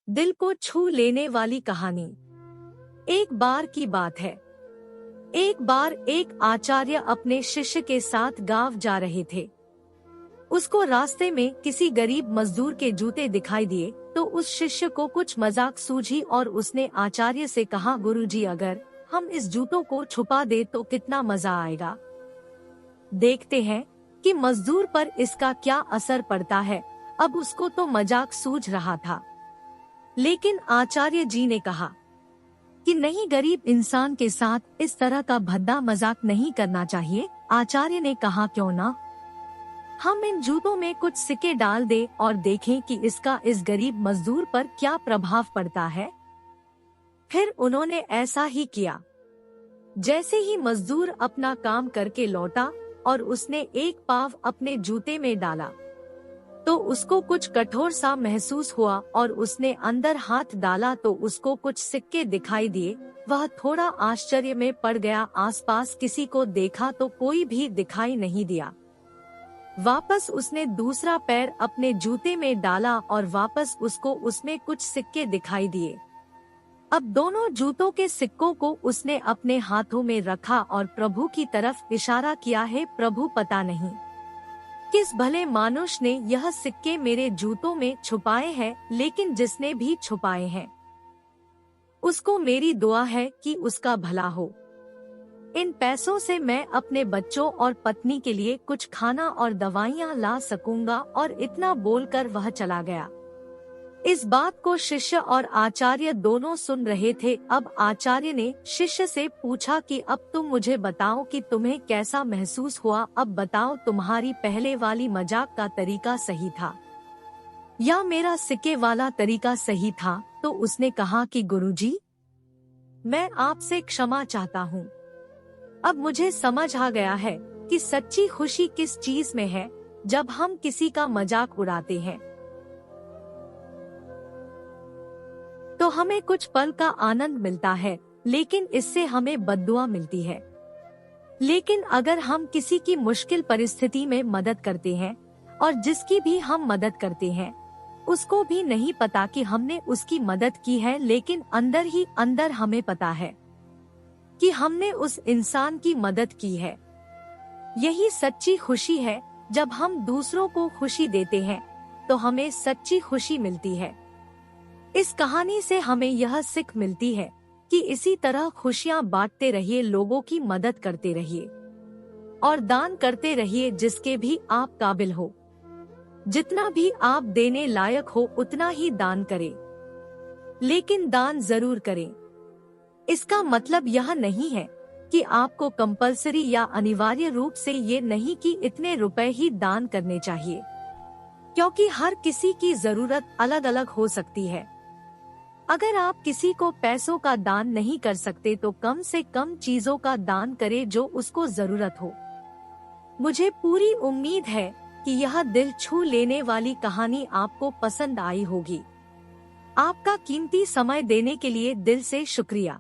दिल को छू लेने वाली कहानी। एक बार की बात है। एक बार एक आचार्य अपने शिष्य के साथ गांव जा रहे थे। उसको रास्ते में किसी गरीब मजदूर के जूते दिखाई दिए तो उस शिष्य को कुछ मजाक सूझी और उसने आचार्य से कहा, गुरुजी, अगर हम इस जूतों को छुपा दे तो कितना मजा आएगा। देखते हैं कि मजदूर पर इसका क्या असर पड़ता है। अब उसको तो मजाक सूझ रहा था, लेकिन आचार्य जी ने कहा कि नहीं, गरीब इंसान के साथ इस तरह का भद्दा मजाक नहीं करना चाहिए। आचार्य ने कहा, क्यों ना हम इन जूतों में कुछ सिक्के डाल दे और देखें कि इसका इस गरीब मजदूर पर क्या प्रभाव पड़ता है। फिर उन्होंने ऐसा ही किया। जैसे ही मजदूर अपना काम करके लौटा और उसने एक पाव अपने जूते में डाला तो उसको कुछ कठोर सा महसूस हुआ और उसने अंदर हाथ डाला तो उसको कुछ सिक्के दिखाई दिए। वह थोड़ा आश्चर्य में पड़ गया। आसपास किसी को देखा तो कोई भी दिखाई नहीं दिया। वापस उसने दूसरा पैर अपने जूते में डाला और वापस उसको उसमें कुछ सिक्के दिखाई दिए। अब दोनों जूतों के सिक्कों को उसने अपने हाथों में रखा और प्रभु की तरफ इशारा किया है, प्रभु, पता नहीं किस भले मानुष ने यह सिक्के मेरे जूतों में छुपाए हैं, लेकिन जिसने भी छुपाए हैं उसको मेरी दुआ है कि उसका भला हो। इन पैसों से मैं अपने बच्चों और पत्नी के लिए कुछ खाना और दवाइयाँ ला सकूंगा। और इतना बोलकर वह चला गया। इस बात को शिष्य और आचार्य दोनों सुन रहे थे। अब आचार्य ने शिष्य से पूछा कि अब तुम मुझे बताओ कि तुम्हें कैसा महसूस हुआ। अब बताओ, तुम्हारी पहले वाली मजाक का तरीका सही था या मेरा सिक्के वाला तरीका सही था। तो उसने कहा कि गुरुजी, मैं आपसे क्षमा चाहता हूँ। अब मुझे समझ आ गया है कि सच्ची खुशी किस चीज में है। जब हम किसी का मजाक उड़ाते हैं तो हमें कुछ पल का आनंद मिलता है, लेकिन इससे हमें बद्दुआ मिलती है। लेकिन अगर हम किसी की मुश्किल परिस्थिति में मदद करते हैं और जिसकी भी हम मदद करते हैं उसको भी नहीं पता कि हमने उसकी मदद की है, लेकिन अंदर ही अंदर हमें पता है कि हमने उस इंसान की मदद की है। यही सच्ची खुशी है। जब हम दूसरों को खुशी देते हैं तो हमें सच्ची खुशी मिलती है। इस कहानी से हमें यह सीख मिलती है कि इसी तरह खुशियाँ बांटते रहिए, लोगों की मदद करते रहिए और दान करते रहिए जिसके भी आप काबिल हो। जितना भी आप देने लायक हो उतना ही दान करें, लेकिन दान जरूर करें। इसका मतलब यह नहीं है कि आपको कंपलसरी या अनिवार्य रूप से ये नहीं कि इतने रुपए ही दान करने चाहिए, क्योंकि हर किसी की जरूरत अलग अलग हो सकती है। अगर आप किसी को पैसों का दान नहीं कर सकते तो कम से कम चीजों का दान करें जो उसको जरूरत हो। मुझे पूरी उम्मीद है कि यह दिल छू लेने वाली कहानी आपको पसंद आई होगी। आपका कीमती समय देने के लिए दिल से शुक्रिया।